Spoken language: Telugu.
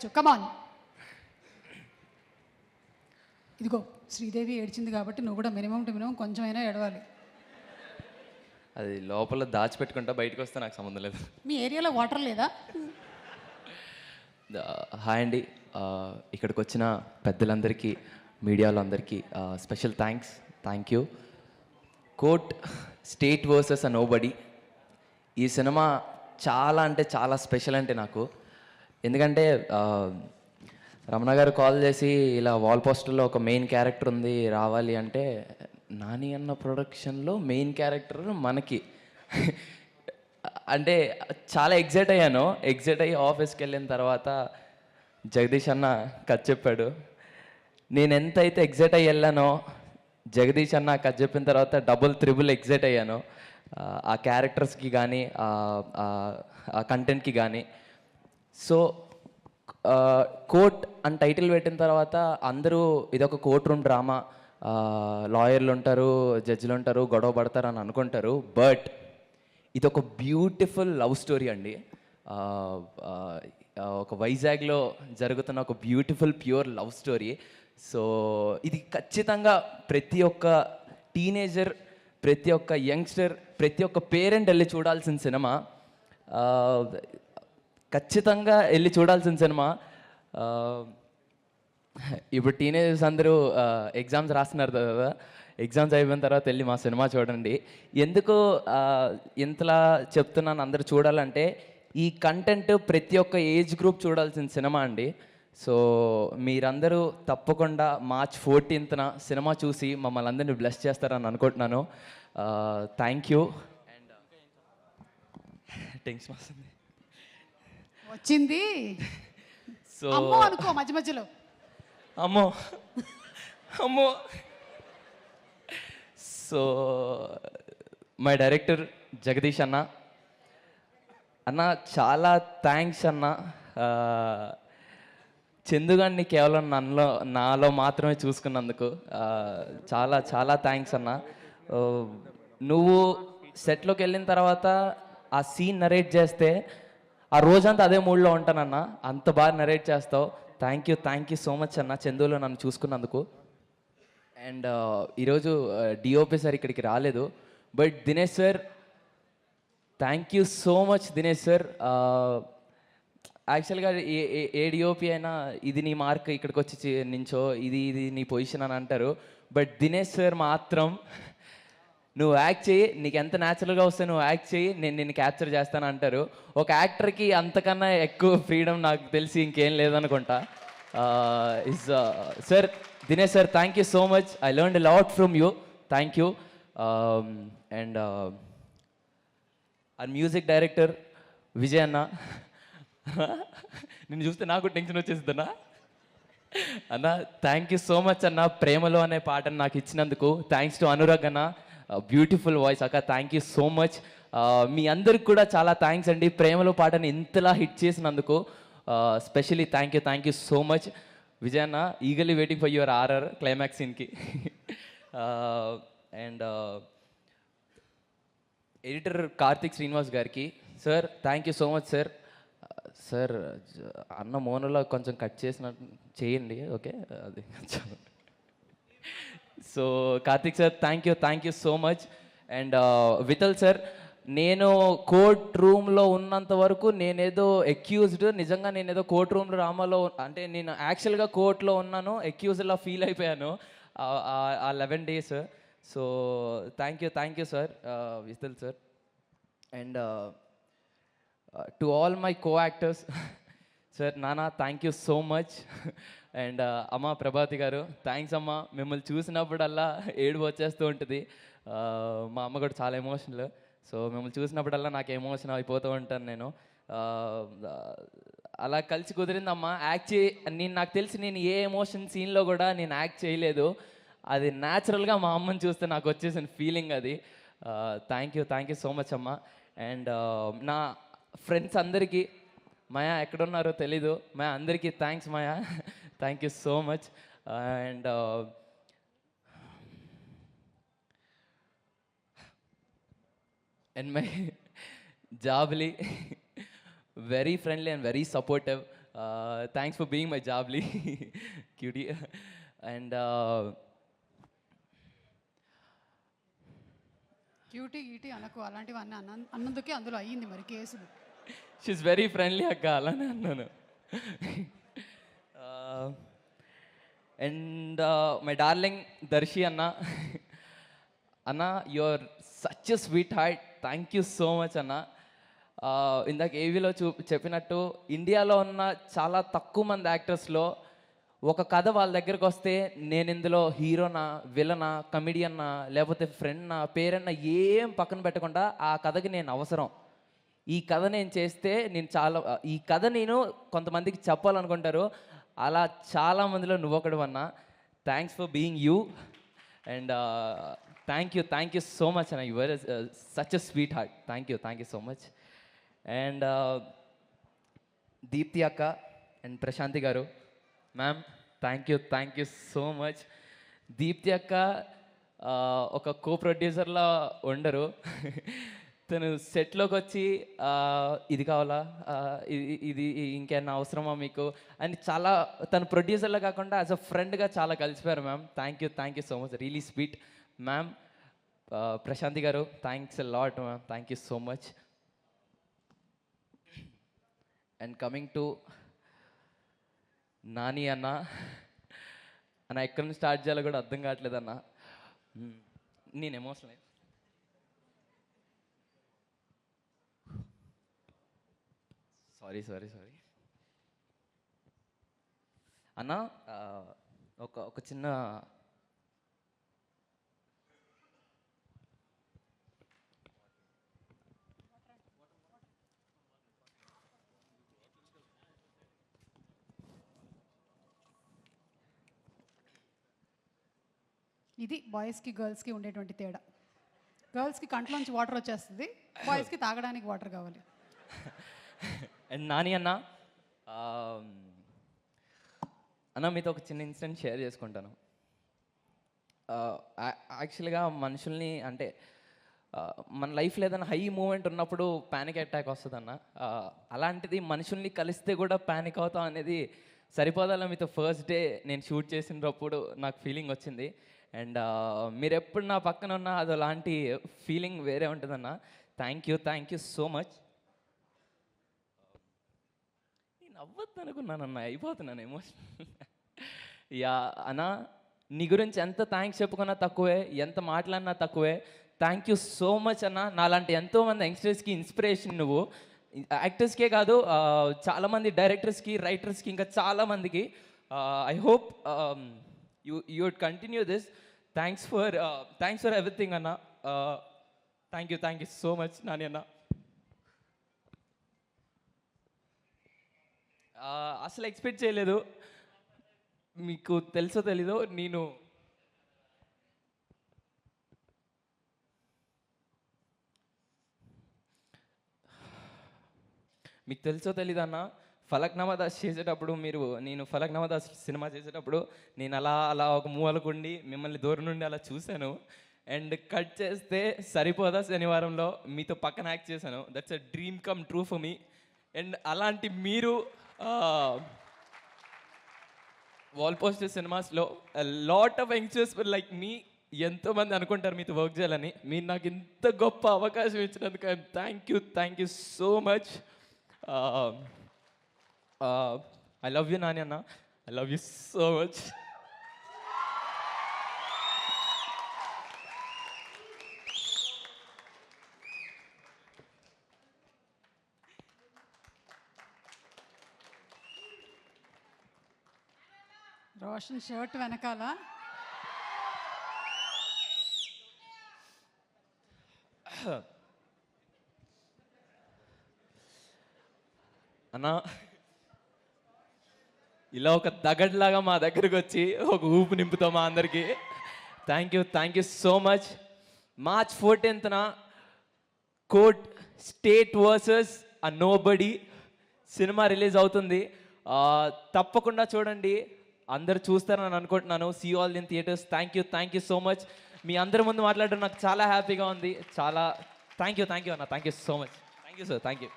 కమాన్. ఇదిగో శ్రీదేవి ఏడ్చింది కాబట్టి నువ్వు కూడా మినిమం టు మినిమం కొంచెమైనా ఏడవాలి. అది లోపల దాచిపెట్టుకుంటా, బయటకు వస్తే నాకు సంబంధం లేదు. మీ ఏరియాలో వాటర్ లేదా? హాయ్ అండి, ఇక్కడికి వచ్చిన పెద్దలందరికీ, మీడియాలందరికీ special thank you. Court state versus nobody. ఈ సినిమా చాలా అంటే చాలా స్పెషల్ అంటే నాకు. ఎందుకంటే రమణ గారు కాల్ చేసి ఇలా వాల్ పోస్టర్లో ఒక మెయిన్ క్యారెక్టర్ ఉంది రావాలి అంటే, నాని అన్న ప్రొడక్షన్లో మెయిన్ క్యారెక్టర్ మనకి అంటే చాలా ఎగ్జైట్ అయ్యి ఆఫీస్కి వెళ్ళిన తర్వాత జగదీష్ అన్న కథ చెప్పాడు. నేను ఎంతైతే ఎగ్జైట్ అయ్యి వెళ్ళానో, జగదీష్ అన్న కథ చెప్పిన తర్వాత డబుల్ ఎగ్జైట్ అయ్యాను. ఆ క్యారెక్టర్స్కి కానీ ఆ కంటెంట్కి కానీ. సో కోర్ట్ అని టైటిల్ పెట్టిన తర్వాత అందరూ ఇదొక కోర్ట్ రూమ్ డ్రామా, లాయర్లు ఉంటారు, జడ్జిలు ఉంటారు, గొడవ పడతారు అని అనుకుంటారు. బట్ ఇదొక బ్యూటిఫుల్ లవ్ స్టోరీ అండి. ఒక వైజాగ్లో జరుగుతున్న ఒక beautiful pure love story. So ఇది ఖచ్చితంగా ప్రతి ఒక్క టీనేజర్, ప్రతి ఒక్క యంగ్స్టర్, ప్రతి ఒక్క పేరెంట్ వెళ్ళి చూడాల్సిన సినిమా. ఖచ్చితంగా వెళ్ళి చూడాల్సిన సినిమా. ఇప్పుడు టీనేజర్స్ అందరూ ఎగ్జామ్స్ రాస్తున్నారు కదా, ఎగ్జామ్స్ అయిపోయిన తర్వాత వెళ్ళి మా సినిమా చూడండి. ఎందుకు ఇంతలా చెప్తున్నాను అందరూ చూడాలంటే, ఈ కంటెంట్ ప్రతి ఒక్క ఏజ్ గ్రూప్ చూడాల్సిన సినిమా అండి. సో మీరందరూ తప్పకుండా March 14th సినిమా చూసి మమ్మల్ని అందరినీ బ్లెస్ చేస్తారని అనుకుంటున్నాను. Thank you. అండ్ టెన్షన్ వస్తుంది వచ్చింది. సో అమ్మో అనుకో మధ్య మధ్యలో. అమ్మో. సో మై డైరెక్టర్ జగదీష్ అన్న చాలా థ్యాంక్స్ అన్న. చందుగాన్ని కేవలం నాలో మాత్రమే చూసుకున్నందుకు చాలా చాలా థ్యాంక్స్ అన్న. నువ్వు సెట్లోకి వెళ్ళిన తర్వాత ఆ సీన్ నరేట్ చేస్తే ఆ రోజంతా అదే మూడ్లో ఉంటానన్నా, అంత బాగా నరేట్ చేస్తావు. థ్యాంక్ యూ సో మచ్ అన్న, చందులో నన్ను చూసుకున్నందుకు. అండ్ ఈరోజు డిఓపి సార్ ఇక్కడికి రాలేదు, but Dinesh sir, thank you so much Dinesh sir. యాక్చువల్గా ఏ డిఓపి అయినా ఇది నీ మార్క్, ఇక్కడికి వచ్చి నించో, ఇది నీ పొజిషన్ అని అంటారు. బట్ దినేష్ సార్ మాత్రం నువ్వు యాక్ట్ చేయి, నీకు ఎంత న్యాచురల్గా వస్తే నువ్వు యాక్ట్ చేయి, నేను నిన్ను క్యాప్చర్ చేస్తాను అంటారు. ఒక యాక్టర్కి అంతకన్నా ఎక్కువ ఫ్రీడమ్ నాకు తెలిసి ఇంకేం లేదనుకుంటా. Sir Dinesh sir, thank you so much. I learned a lot from you. Thank you. And ఆ మ్యూజిక్ డైరెక్టర్ విజయ్ అన్న, నిన్ను చూస్తే నాకు టెన్షన్ వచ్చేస్తుందన్నా. అన్న థ్యాంక్ యూ సో మచ్ అన్న, ప్రేమలో అనే పాటను నాకు ఇచ్చినందుకు. థ్యాంక్స్ టు అనురాగ్ అన్న, బ్యూటిఫుల్ వాయిస్ అక్క, థ్యాంక్ యూ సో మచ్. మీ అందరికి కూడా చాలా థ్యాంక్స్ అండి, ప్రేమలో పాటని ఇంతలా హిట్ చేసినందుకు. Specially thank you so much Vijay అన్న. Eagerly waiting for your RR climax సీన్కి. అండ్ ఎడిటర్ కార్తిక్ శ్రీనివాస్ గారికి, sir thank you so much sir. Sir అన్న మోనోలో కొంచెం కట్ చేసినట్టు చేయండి, ఓకే? అది so Karthik sir, thank you so much. And Vithal sir, నేను కోర్ట్ రూమ్లో ఉన్నంత వరకు నేనేదో ఎక్యూజ్డ్, నిజంగా నేనేదో కోర్ట్ రూమ్ డ్రామాలో, అంటే నేను యాక్చువల్గా కోర్టులో ఉన్నాను, ఎక్యూజ్డ్లా ఫీల్ అయిపోయాను ఆ 11 days. So thank you sir Vithal sir. And to all my co actors, sir Nana thank you so much. And అమ్మ ప్రభాతి గారు, థ్యాంక్స్ అమ్మ. మిమ్మల్ని చూసినప్పుడల్లా ఏడుపు వచ్చేస్తూ ఉంటుంది. మా అమ్మ కూడా చాలా ఎమోషనల్. సో మిమ్మల్ని చూసినప్పుడల్లా నాకు ఎమోషన్ అయిపోతూ ఉంటాను నేను. అలా కలిసి కుదిరిందమ్మా. నాకు తెలిసి నేను ఏ ఎమోషన్ సీన్లో కూడా నేను యాక్ట్ చేయలేదు. అది న్యాచురల్గా మా అమ్మని చూస్తే నాకు వచ్చేసిన ఫీలింగ్ అది. థ్యాంక్ యూ సో మచ్ అమ్మ. అండ్ నా ఫ్రెండ్స్ అందరికీ, మాయా ఎక్కడున్నారో తెలీదు, మాయా అందరికీ thanks Maya, thank you so much. And my Jabili, very friendly and very supportive. Thanks for being my Jabili cutie. And cutie గీటీ అనకు, అలాంటివి అన్నందుకే అందులో అయ్యింది మరి కేసులు. షీఈస్ వెరీ ఫ్రెండ్లీ అక్క, అలానే అన్నాను. అండ్ మై డార్లింగ్ దర్శి అన్న, అన్న your such a sweet heart, thank you so much అన్న. ఇందాక ఏవీలో చెప్పినట్టు ఇండియాలో ఉన్న చాలా తక్కువ మంది యాక్టర్స్లో ఒక కథ వాళ్ళ దగ్గరకు వస్తే నేను ఇందులో హీరోనా, విలనా, కమిడియన్నా, లేకపోతే ఫ్రెండ్నా, పేరన్నా ఏం పక్కన పెట్టకుండా ఆ కథకి నేను అవసరం, ఈ కథ నేను చేస్తే నేను చాలా, ఈ కథ నేను కొంతమందికి చెప్పాలనుకుంటారు, అలా చాలామందిలో నువ్వు ఒకడు అన్నా. Thanks for being you. And thank you so much అన్న, your such a sweet heart, thank you so much. And Deepti అక్క అండ్ ప్రశాంతి గారు, ma'am thank you so much. Deepti అక్క ఒక కో ప్రొడ్యూసర్లా ఉండరు, తను సెట్లోకి వచ్చి ఇది కావాలా, ఇది ఇంకేమన్నా అవసరమా మీకు అని చాలా, తను ప్రొడ్యూసర్లో కాకుండా యాజ్ అ ఫ్రెండ్గా చాలా కలిసిపోయారు ma'am. Thank you so much, really sweet ma'am. Prashanthi గారు thanks a lot ma'am, thank you so much. And coming to Nani అన్న, అన్న ఎక్కడి నుంచి స్టార్ట్ చేయాలో కూడా అర్థం కావట్లేదు అన్న, నేను ఎమోషనల్. సారీ అన్న, ఒక చిన్న ఇది బాయ్స్కి గర్ల్స్కి ఉండేటువంటి తేడా. గర్ల్స్కి కంట్లోంచి వాటర్ వచ్చేస్తుంది, బాయ్స్కి తాగడానికి వాటర్ కావాలి. అండ్ నాని అన్న, అన్న మీతో ఒక చిన్న ఇన్సిడెంట్ షేర్ చేసుకుంటాను. యాక్చువల్గా మనుషుల్ని అంటే మన లైఫ్లో ఏదైనా హై మూమెంట్ ఉన్నప్పుడు ప్యానిక్ అటాక్ వస్తుంది అన్న, అలాంటిది మనుషుల్ని కలిస్తే కూడా ప్యానిక్ అవుతాం అనేది సరిపోదాల. మీతో ఫస్ట్ డే నేను షూట్ చేసినప్పుడు నాకు ఫీలింగ్ వచ్చింది. అండ్ మీరు ఎప్పుడు నా పక్కన ఉన్నా అది అలాంటి ఫీలింగ్ వేరే ఉంటుందన్న. Thank you so much. నేను అవ్వద్దు అనుకున్నానన్న, అయిపోతున్నాను ఎమోషనల్. యా అన్న, నీ గురించి ఎంత థ్యాంక్స్ చెప్పుకున్నా తక్కువే, ఎంత మాట్లాడినా తక్కువే. థ్యాంక్ యూ సో మచ్ అన్న. నాలాంటి ఎంతోమంది యంగ్స్టర్స్కి ఇన్స్పిరేషన్ నువ్వు, యాక్టర్స్కే కాదు చాలామంది డైరెక్టర్స్కి, రైటర్స్కి, ఇంకా చాలామందికి. I hope you would continue this. Thanks for everything anna. Thank you so much nani anna. అసలు ఎక్స్పెక్ట్ చేయలేదు, మీకు తెలుసో తెలీదో నేను మీకు తెలుసో తెలీదన్నా, ఫలక్నామా దాస్ చేసేటప్పుడు నేను ఫలక్నామా దాస్ సినిమా చేసేటప్పుడు నేను అలా ఒక మూలకుండి మిమ్మల్ని దూరం నుండి అలా చూశాను. అండ్ కట్ చేస్తే సరిపోదా శనివారంలో మీతో పక్కన యాక్ట్ చేశాను. That's a dream come true for me. And అలాంటి మీరు వాల్ పోస్టర్ సినిమాస్లో లాట్ ఆఫ్ యంగ్స్టర్స్ లైక్ మీ ఎంతోమంది అనుకుంటారు మీతో వర్క్ చేయాలని. మీరు నాకు ఇంత గొప్ప అవకాశం ఇచ్చినందుకు thank you so much. I love you Nani Anna, I love you so much. Roshan shirt వెనకాల అన్నా, ఇలా ఒక దగడ్లాగా మా దగ్గరకు వచ్చి ఒక ఊపు నింపుతాం మా అందరికీ. Thank you so much. March 14th court state versus a nobody cinema release అవుతుంది. తప్పకుండా చూడండి, అందరు చూస్తారని అనుకుంటున్నాను. See all in theatres. Thank you so much. మీ అందరి ముందు మాట్లాడడం నాకు చాలా హ్యాపీగా ఉంది. చాలా థ్యాంక్ యూ అన్న. Thank you so much. Thank you sir. Thank you.